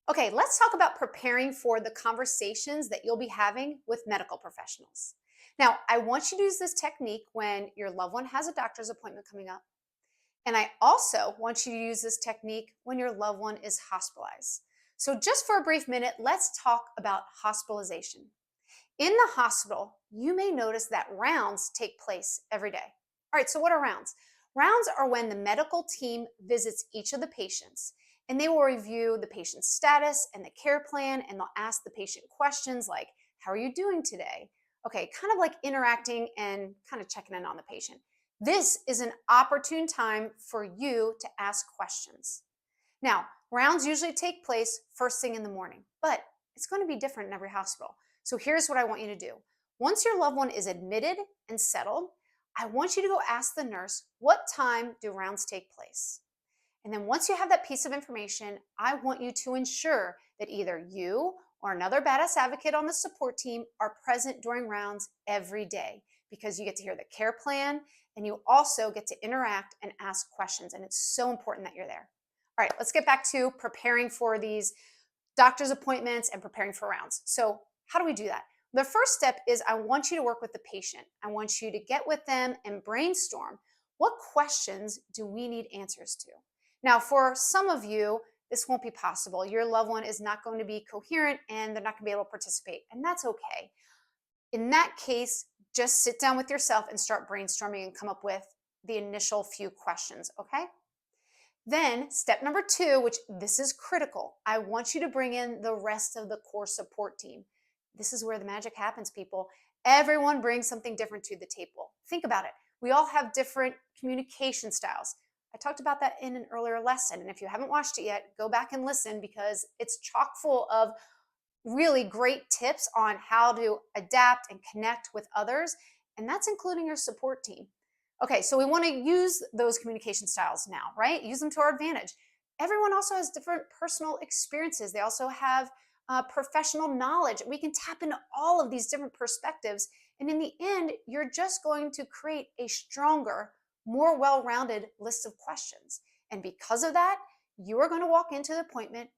Okay, let's talk about preparing for the conversations that you'll be having with medical professionals. Now, I want you to use this technique when your loved one has a doctor's appointment coming up. And I also want you to use this technique when your loved one is hospitalized. So, just for a brief minute, let's talk about hospitalization. In the hospital, you may notice that rounds take place every day. All right, so what are rounds? Rounds are when the medical team visits each of the patients and they will review the patient's status and the care plan, and they'll ask the patient questions like, how are you doing today? Okay, kind of like interacting and kind of checking in on the patient. This is an opportune time for you to ask questions. Now, rounds usually take place first thing in the morning, but it's going to be different in every hospital. So here's what I want you to do. Once your loved one is admitted and settled, I want you to go ask the nurse, what time do rounds take place? And then once you have that piece of information, I want you to ensure that either you or another badass advocate on the support team are present during rounds every day, because you get to hear the care plan and you also get to interact and ask questions. And it's so important that you're there. All right, let's get back to preparing for these doctor's appointments and preparing for rounds. So, how do we do that? The first step is I want you to work with the patient. I want you to get with them and brainstorm, what questions do we need answers to? Now, for some of you, this won't be possible. Your loved one is not going to be coherent and they're not going to be able to participate, and that's okay. In that case, just sit down with yourself and start brainstorming and come up with the initial few questions, okay? Then, step number two, which this is critical, I want you to bring in the rest of the core support team. This is where the magic happens, people. Everyone brings something different to the table. Think about it. We all have different communication styles. I talked about that in an earlier lesson. And if you haven't watched it yet, go back and listen, because it's chock full of really great tips on how to adapt and connect with others. And that's including your support team. Okay, so we want to use those communication styles now, right? Use them to our advantage. Everyone also has different personal experiences. They also have professional knowledge. We can tap into all of these different perspectives. And in the end, you're just going to create a stronger, more well rounded list of questions. And because of that, you are going to walk into the appointment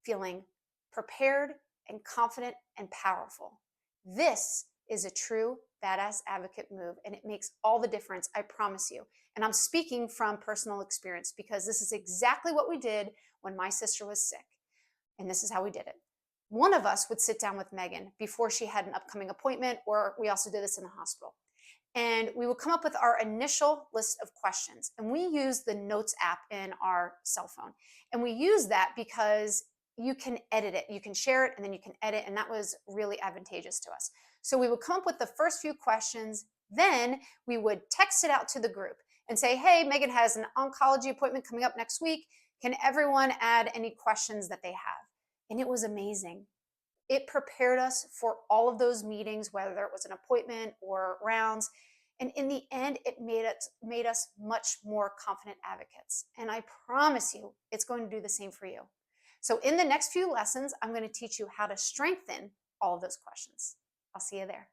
feeling prepared and confident and powerful. This is a true badass advocate move, and it makes all the difference, I promise you. And I'm speaking from personal experience, because this is exactly what we did when my sister was sick. And this is how we did it. One of us would sit down with Megan before she had an upcoming appointment, or we also did this in the hospital. And we would come up with our initial list of questions. And we use the Notes app in our cell phone. And we use that because you can edit it. You can share it and then you can edit. And that was really advantageous to us. So we would come up with the first few questions. Then we would text it out to the group and say, hey, Megan has an oncology appointment coming up next week. Can everyone add any questions that they have? And it was amazing. It prepared us for all of those meetings, whether it was an appointment or rounds. And in the end, it made us much more confident advocates. And I promise you, it's going to do the same for you. So in the next few lessons, I'm going to teach you how to strengthen all of those questions. I'll see you there.